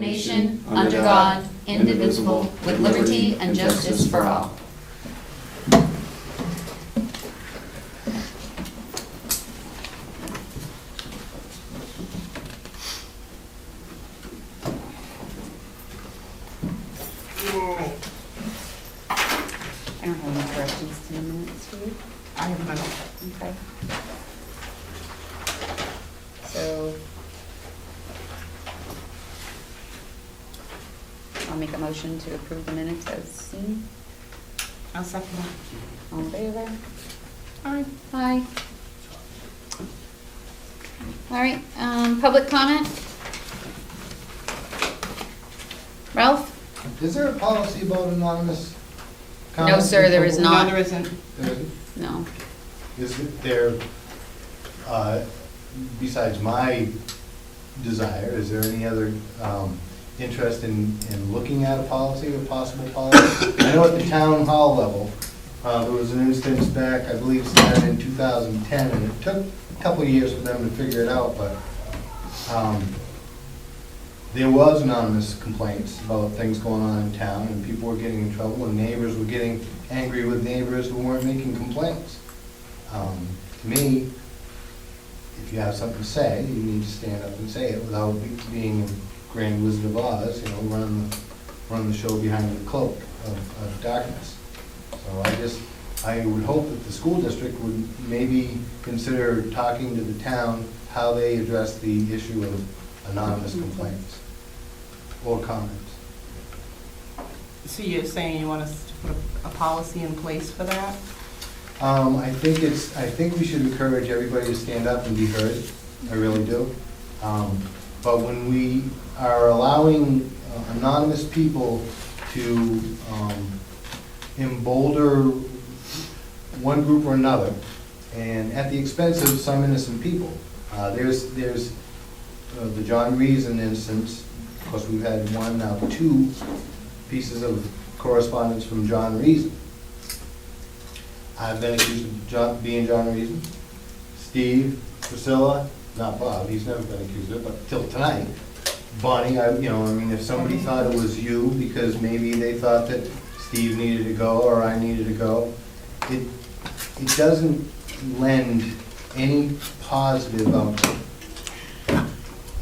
nation, under God, indivisible, with liberty and justice for all. I don't have any corrections to the minutes, do you? I have none. Okay. So, I'll make a motion to approve the minutes as seen. I'll second that. All in favor? Aye. Aye. All right, public comment? Ralph? Is there a policy about anonymous No, comments? sir, there is No, not. there isn't. There isn't? No. Is it there, besides my desire, is there any other interest in looking at a policy, a possible policy? I know at the town hall level, there was an instance back, I believe, started in 2010, and it took a couple of years for them to figure it out, but there was anonymous complaints about things going on in town, and people were getting in trouble, and neighbors were getting angry with neighbors who weren't making complaints. To me, if you have something to say, you need to stand up and say it without being a grand Wizard of Oz, you know, run the show behind the cloak of darkness. So I would hope that the school district would maybe consider talking to the town how they address the issue of anonymous complaints or comments. So you're saying you want us to put a policy in place for that? I think we should encourage everybody to stand up and be heard. I really do. But when we are allowing anonymous people to embolder one group or another, and at the expense of some innocent people, there's the John Reason instance. Of course, we've had one, now two pieces of correspondence from John Reason. I've been accused of being John Reason. Steve, Priscilla, not Bob, he's never been accused of it, but till tonight. Bonnie, if somebody thought it was you because maybe they thought that Steve needed to go or I needed to go, it doesn't lend any positive outcome.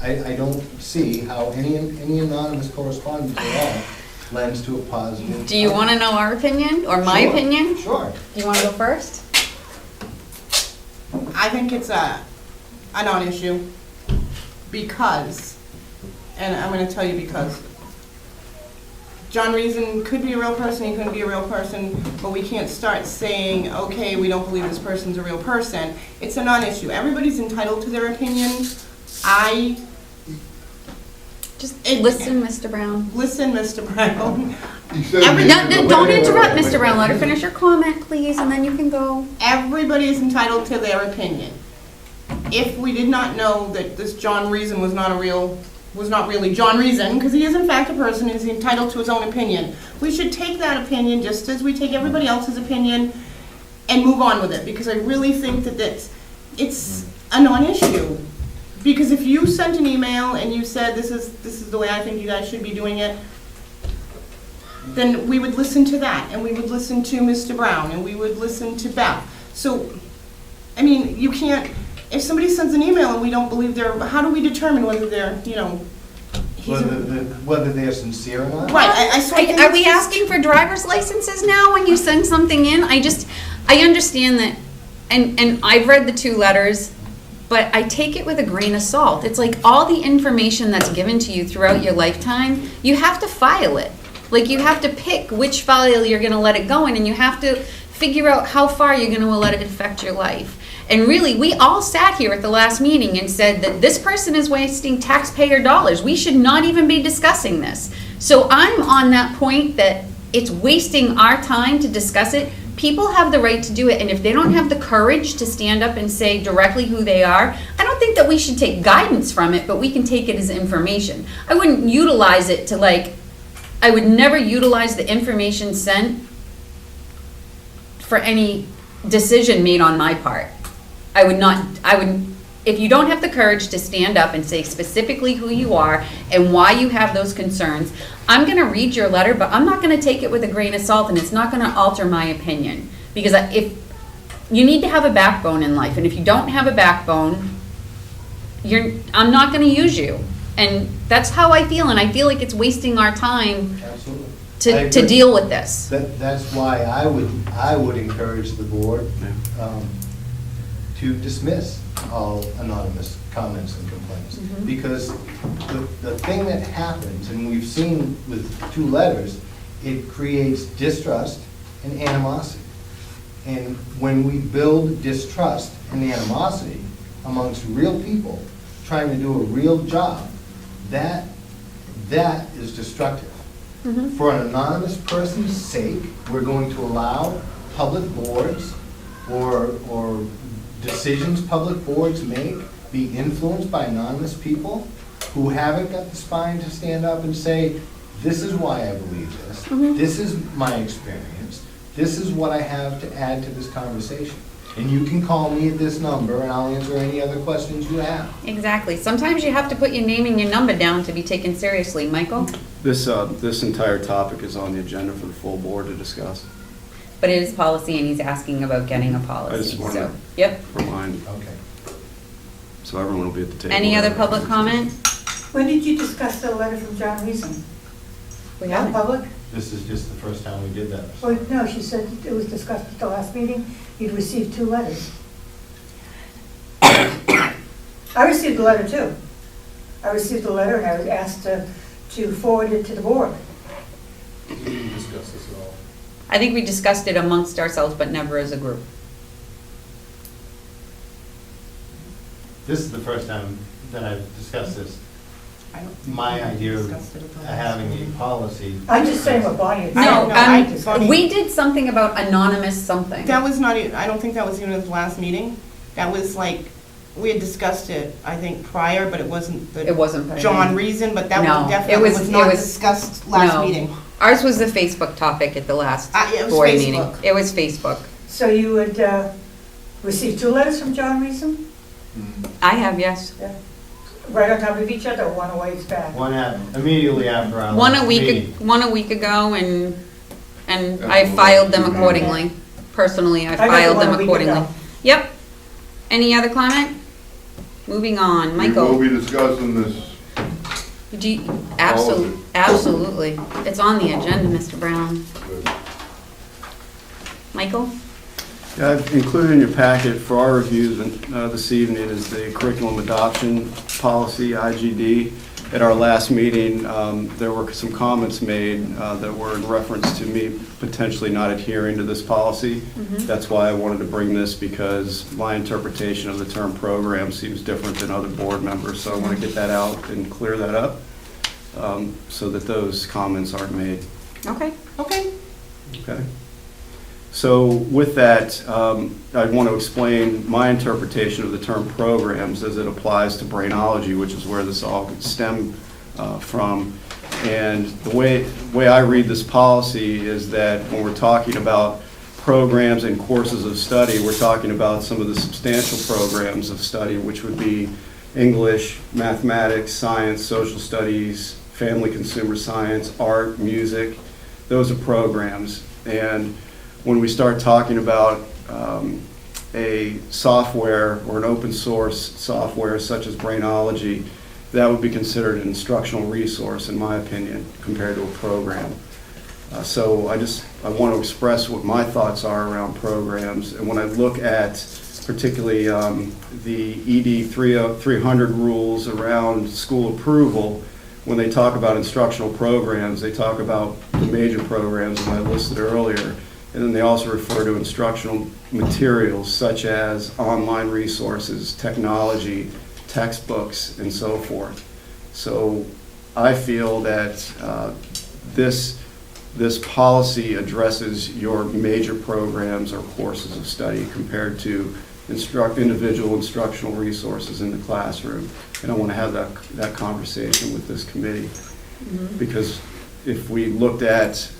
I don't see how any anonymous correspondence at all lends to a positive. Do you want to know our opinion or my Sure, opinion? Sure. Do you want to go first? I think it's a non-issue because, and I'm going to tell you because, John Reason could be a real person, he couldn't be a real person, but we can't start saying, okay, we don't believe this person's a real person. It's a non-issue. Everybody's entitled to their opinion. Listen, Mr. Brown. Listen, Mr. Brown. No, don't interrupt, Mr. Brown. Let her finish her comment, please, and then you can go. Everybody is entitled to their opinion. If we did not know that this John Reason was not really John Reason, because he is in fact a person, he's entitled to his own opinion, we should take that opinion just as we take everybody else's opinion and move on with it, because I really think that it's a non-issue. Because if you sent an email and you said this is the way I think you guys should be doing it, then we would listen to that, and we would listen to Mr. Brown, and we would listen to Beth. So, I mean, you can't, if somebody sends an email and we don't believe how do we determine whether they're, Whether they're sincere or not? Right, Are we asking for driver's licenses now when you send something in? I understand that, and I've read the two letters, but I take it with a grain of salt. It's like all the information that's given to you throughout your lifetime, you have to file it. Like you have to pick which file you're going to let it go in, and you have to figure out how far you're going to let it affect your life. And really, we all sat here at the last meeting and said that this person is wasting taxpayer dollars. We should not even be discussing this. So I'm on that point that it's wasting our time to discuss it. People have the right to do it, and if they don't have the courage to stand up and say directly who they are, I don't think that we should take guidance from it, but we can take it as information. I wouldn't utilize it to I would never utilize the information sent for any decision made on my part. I would if you don't have the courage to stand up and say specifically who you are and why you have those concerns, I'm gonna read your letter, but I'm not gonna take it with a grain of salt, and it's not gonna alter my opinion. Because if, you need to have a backbone in life, and if you don't have a backbone, I'm not gonna use you. And that's how I feel, and I feel like it's wasting our time Absolutely. I to agree. deal with this. That's why I would encourage the board to dismiss all anonymous comments and complaints. Mhm. Because the thing that happens, and we've seen with 2 letters, it creates distrust and animosity. And when we build distrust and animosity amongst real people trying to do a real job, that is destructive. Mhm. For an anonymous person's sake, we're going to allow public boards or decisions public boards make be influenced by anonymous people who haven't got the spine to stand up and say, this is why I believe this, this is my experience, this is what I have to add to this conversation. And you can call me at this number and I'll answer any other questions you have. Exactly. Sometimes you have to put your name and your number down to be taken seriously. Michael? This entire topic is on the agenda for the full board to discuss. But it is policy, and he's asking about getting a I policy, just wanted so, to yep. remind, Okay. so everyone will be at the table. Any other public comment? When did you discuss the letter from John Reason? We Not haven't. public? This is just the first time we did that. Well, no, she said it was discussed at the last meeting, you'd received 2 letters. I received a letter too. I received a letter and I was asked to forward it to the board. We didn't discuss this at all. I think we discussed it amongst ourselves, but never as a group. This is the first time that I've discussed this. I don't think My we idea of discussed it at the last having a meeting. policy. I'm just saying what Bonnie had said. No, know, I just- we did something about anonymous something. That was not, I don't think that was even at the last meeting. That was like, we had discussed it, I think, prior, but it wasn't It the wasn't. part of John it. reason, but that No, was it definitely was- was it not was- discussed last no. meeting. Ours was the Facebook topic at the last It was board meeting. Facebook. It was Facebook. So you would receive 2 letters from John Reason? I have, yes. Yeah. Right on top of each other, one a ways back? Immediately after our One a last week, meeting. one a week ago, and I filed them accordingly. Personally, I got the filed one them a week accordingly. ago. Yep. Any other comment? Moving on, We will Michael. be discussing this. Absolutely. It's on the agenda, Mr. Brown. Michael? Yeah, I've included in your packet for our review this evening is the curriculum adoption policy, IGD. At our last meeting, there were some comments made that were in reference to me potentially not adhering to this policy. That's why I wanted to bring this, because my interpretation of the term program seems different than other board members. So I want to get that out and clear that up so that those comments aren't made. Okay. Okay. Okay. So with that, I want to explain my interpretation of the term programs as it applies to brainology, which is where this all stemmed from. And the way I read this policy is that when we're talking about programs and courses of study, we're talking about some of the substantial programs of study, which would be English, mathematics, science, social studies, family consumer science, art, music. Those are programs. And when we start talking about a software or an open source software such as brainology, that would be considered an instructional resource, in my opinion, compared to a program. So I want to express what my thoughts are around programs. And when I look at particularly the ED 300 rules around school approval, when they talk about instructional programs, they talk about the major programs that I listed earlier. And then they also refer to instructional materials such as online resources, technology, textbooks, and so forth. So I feel that this policy addresses your major programs or courses of study compared to individual instructional resources in the classroom. And I want to have that conversation with this committee. Because if we looked at,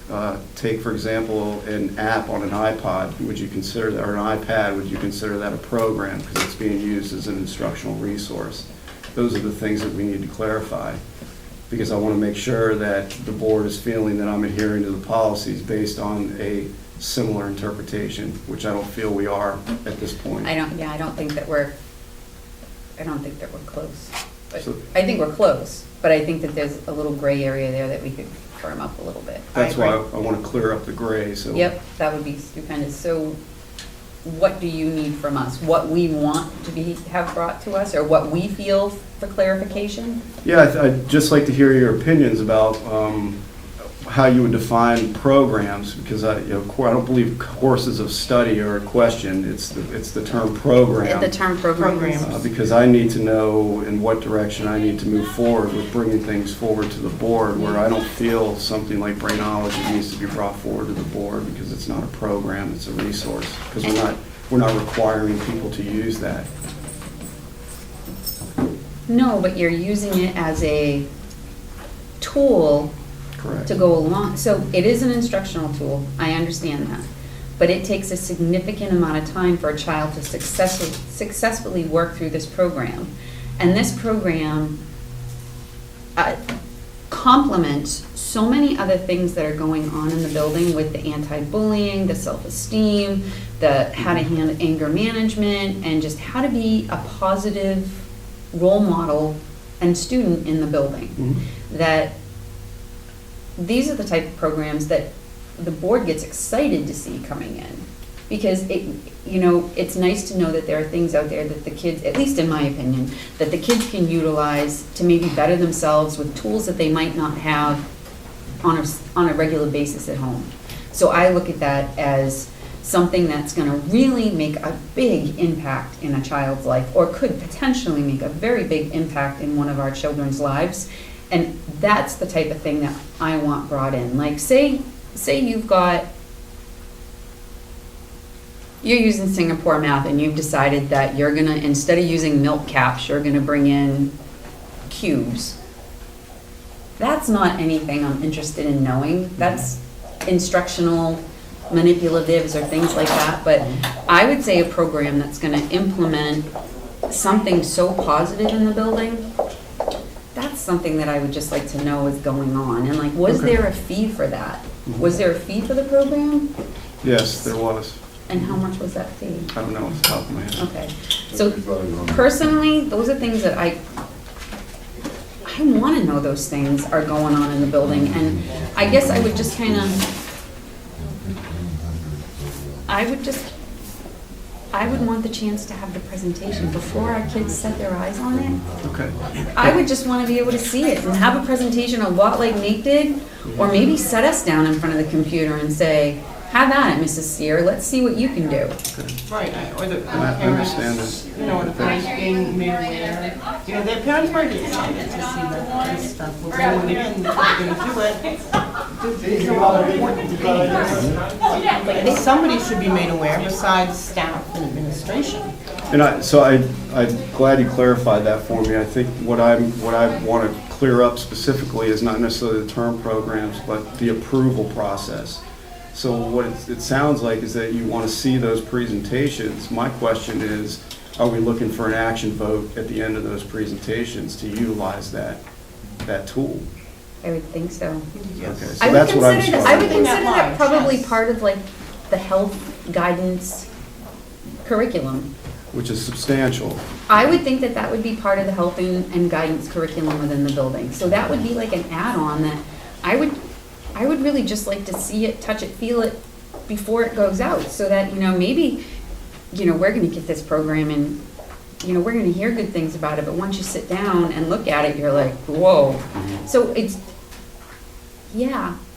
take for example, an app on an iPod, would you consider that, or an iPad, would you consider that a program because it's being used as an instructional resource? Those are the things that we need to clarify, because I want to make sure that the board is feeling that I'm adhering to the policies based on a similar interpretation, which I don't feel we are at this point. I don't think that we're close. But So- I think we're close, but I think that there's a little gray area there that we could firm up a little bit. That's why I want to clear up the gray, so. Yep, that would be stupendous. So what do you need from us? What we want to have brought to us, or what we feel for clarification? Yeah, I'd just like to hear your opinions about how you would define programs, because I don't believe courses of study are a question. It's the term program. The term programs. Because I need to know in what direction I need to move forward with bringing things forward to the board, where I don't feel something like brainology needs to be brought forward to the board because it's not a program, it's a resource. Because we're not requiring people to use that. No, but you're using it as a tool Correct. to go along. So it is an instructional tool, I understand that. But it takes a significant amount of time for a child to successfully work through this program. And this program complements so many other things that are going on in the building with the anti-bullying, the self-esteem, the how to handle anger management, and just how to be a positive role model and student in the building. Mhm. That these are the type of programs that the board gets excited to see coming in. Because it's nice to know that there are things out there that the kids, at least in my opinion, that the kids can utilize to maybe better themselves with tools that they might not have on a regular basis at home. So I look at that as something that's gonna really make a big impact in a child's life, or could potentially make a very big impact in one of our children's lives. And that's the type of thing that I want brought in. Like, say you're using Singapore math and you've decided that you're gonna, instead of using milk caps, you're gonna bring in cubes. That's not anything I'm interested in knowing. That's instructional manipulatives or things like that. But I would say a program that's gonna implement something so positive in the building, that's something that I would just like to know is going on. And like, was Okay. there a fee for that? Was there a fee for the program? Yes, there was. And how much was that fee? I don't know off the top of my head. Okay, so personally, those are things that I want to know those things are going on in the building. And I guess I would just kind of, I would want the chance to have the presentation before our kids set their eyes on it. Okay. I would just want to be able to see it and have a presentation of what like Nate did, or maybe set us down in front of the computer and say, have at it, Mrs. Sear, let's see what you can do. Right, or the I parents, understand that. or the parents being made aware. Their parents might be excited to see that this stuff. We're bringing it in, they're gonna do it. These are all important things. Somebody should be made aware besides staff and administration. And I'm glad you clarified that for me. I think what I want to clear up specifically is not necessarily the term programs, but the approval process. So what it sounds like is that you want to see those presentations. My question is, are we looking for an action vote at the end of those presentations to utilize that tool? I would think so. Yes. Okay, so that's what I'm I would Something that consider that large, probably yes. part of like the health guidance curriculum. Which is substantial. I would think that that would be part of the health and guidance curriculum within the building. So that would be like an add-on that I would really just like to see it, touch it, feel it before it goes out, so that, maybe, we're gonna get this program and, we're gonna hear good things about it, but once you sit down and look at it, you're like, whoa. So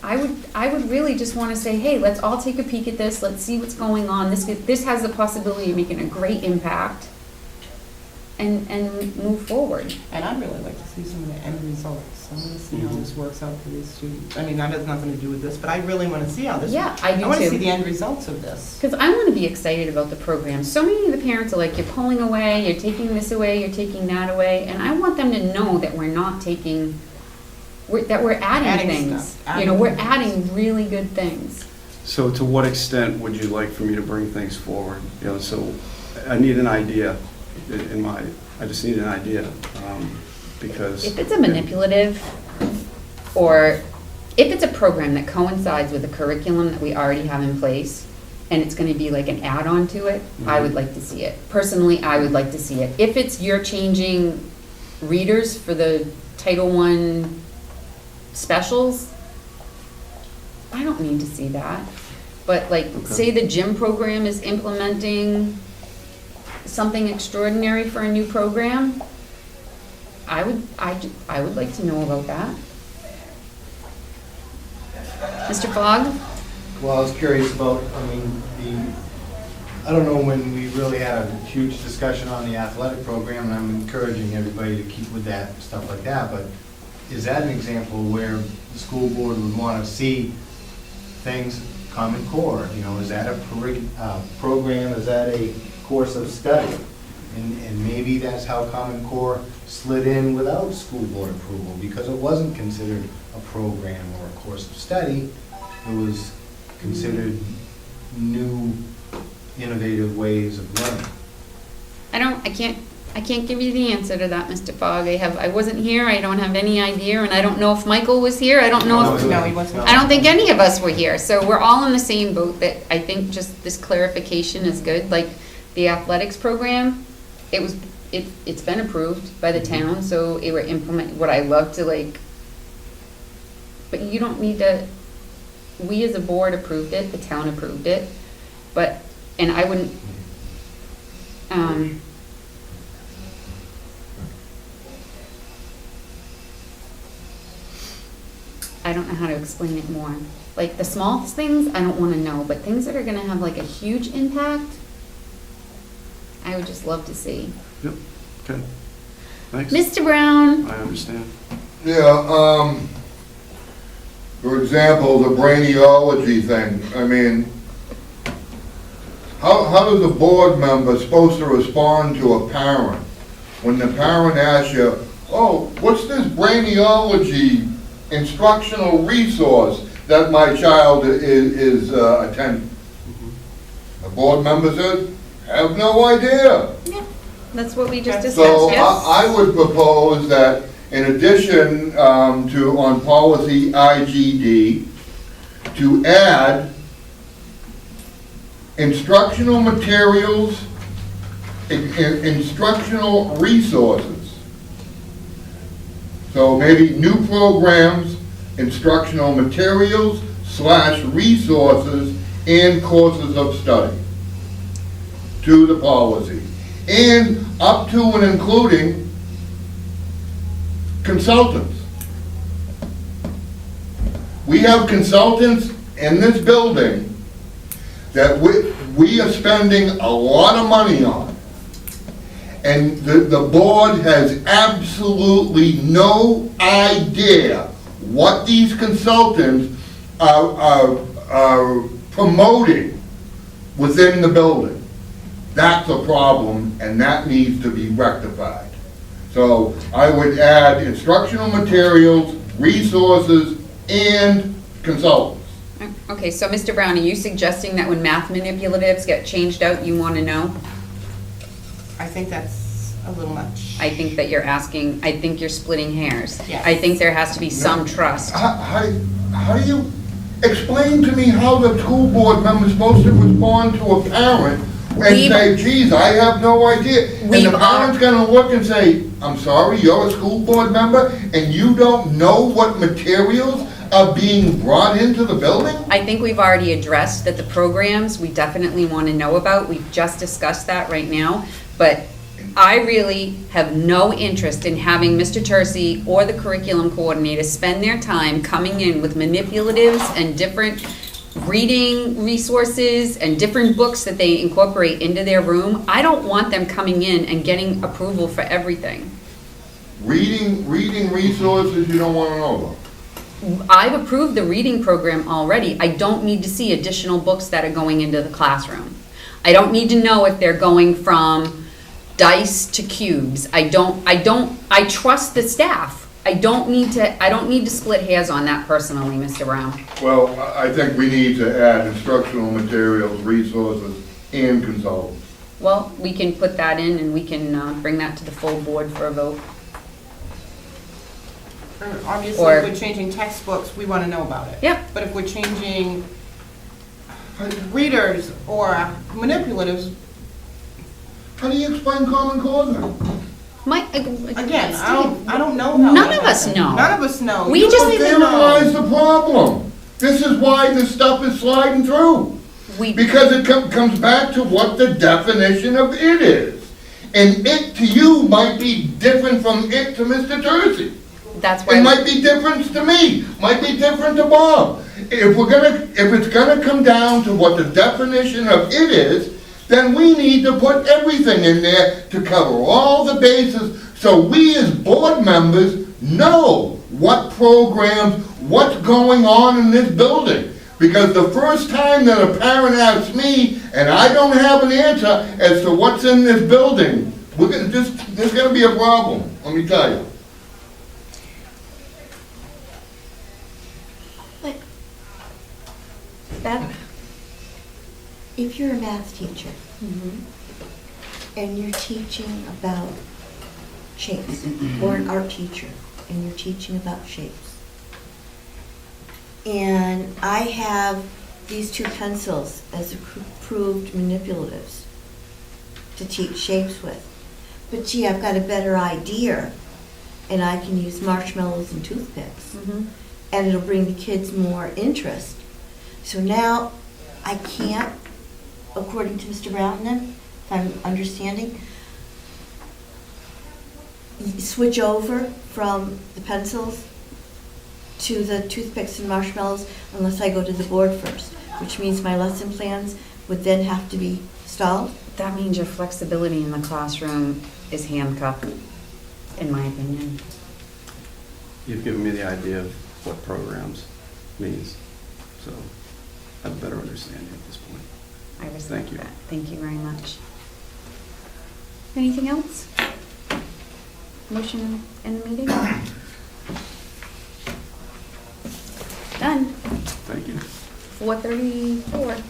I would really just wanna say, hey, let's all take a peek at this, let's see what's going on. This has the possibility of making a great impact and move forward. And I'd really like to see some of the end results. I want to see how this works out for these students. I mean, that has nothing to do with this, but I really want to see how this. Yeah, I do I want to too. see the end results of this. Because I want to be excited about the program. So many of the parents are like, you're pulling away, you're taking this away, you're taking that away. And I want them to know that we're not taking we're adding Adding things. stuff, You know, adding we're things. adding really good things. So to what extent would you like for me to bring things forward? You know, so I need an idea I just need an idea, because. If it's a manipulative, or if it's a program that coincides with a curriculum that we already have in place, and it's gonna be like an add-on to it, I would like to see it. Personally, I would like to see it. If it's you're changing readers for the Title I specials, I don't need to see that. But like, say the gym program is implementing something extraordinary for a new program, I would like to know about that. Mr. Fogg? Well, I was curious about, I don't know when we really had a huge discussion on the athletic program, and I'm encouraging everybody to keep with that, stuff like that, but is that an example where the school board would want to see things, Common Core, you know, is that a program, is that a course of study? And maybe that's how Common Core slid in without school board approval, because it wasn't considered a program or a course of study. It was considered new, innovative ways of learning. I can't give you the answer to that, Mr. Fogg. I wasn't here, I don't have any idea, and I don't know if Michael was here, I don't know if, No, he wasn't. I don't think any of us were here, so we're all in the same boat that I think just this clarification is good, like the athletics program, it's been approved by the town, so it would implement, what I love to like, but you don't need to, we as a board approved it, the town approved it, but, and I wouldn't, I don't know how to explain it more. Like the small things, I don't want to know, but things that are going to have like a huge impact, I would just love to see. Yep, okay, thanks. Mr. Brown? I understand. Yeah, for example, the brainiology thing, I mean, how does a board member supposed to respond to a parent when the parent asks you, oh, what's this brainiology instructional resource that my child is attending? The board member says, have no idea. Yeah, that's what we just discussed, So yes. I would propose that in addition to on policy IGD, to add instructional materials, instructional resources. So maybe new programs, instructional materials / resources and courses of study to the policy. And up to and including consultants. We have consultants in this building that we are spending a lot of money on. And the board has absolutely no idea what these consultants are promoting within the building. That's a problem, and that needs to be rectified. So I would add instructional materials, resources, and consultants. Okay, so Mr. Brown, are you suggesting that when math manipulatives get changed out, you want to know? I think that's a little much. I think that you're asking, I think you're splitting hairs. Yes. I think there has to be some trust. How do you explain to me how the school board member is supposed to respond to a parent and say, geez, I have no idea? And the parent's gonna look and say, I'm sorry, you're a school board member and you don't know what materials are being brought into the building? I think we've already addressed that the programs, we definitely want to know about. We've just discussed that right now. But I really have no interest in having Mr. Tercey or the curriculum coordinator spend their time coming in with manipulatives and different reading resources and different books that they incorporate into their room. I don't want them coming in and getting approval for everything. Reading resources you don't wanna know about. I've approved the reading program already. I don't need to see additional books that are going into the classroom. I don't need to know if they're going from dice to cubes. I trust the staff. I don't need to split hairs on that personally, Mr. Brown. Well, I think we need to add instructional materials, resources, and consultants. Well, we can put that in and we can bring that to the full board for a vote. Obviously, Or- if we're changing textbooks, we want to know about it. Yep. But if we're changing readers or manipulatives, How do you explain Common Core then? again, I don't know how. None that of us happened. know. None of us know. We You just- don't even Therein know. lies the problem. This is why this stuff is sliding through. Because it comes back to what the definition of it is. And it to you might be different from it to Mr. Tercey. That's It why, might be different to me, might be different to Bob. If it's gonna come down to what the definition of it is, then we need to put everything in there to cover all the bases, so we as board members know what programs, what's going on in this building. Because the first time that a parent asks me, and I don't have an answer as to what's in this building, there's gonna be a problem, let me tell you. But, Beth, if you're a math teacher and you're teaching about shapes, or an art teacher and you're teaching about shapes, and I have these two pencils as approved manipulatives to teach shapes with, but gee, I've got a better idea and I can use marshmallows and toothpicks. And it'll bring the kids more interest. So now I can't, according to Mr. Brown then, if I'm understanding, switch over from the pencils to the toothpicks and marshmallows unless I go to the board first, which means my lesson plans would then have to be stalled. that means your flexibility in the classroom is handcuffed, in my opinion. You've given me the idea of what programs means, so I have a better understanding at this point. I respect Thank you. that. Thank you very much. Anything else? Motion in the meeting? Done. Thank you. 4:34.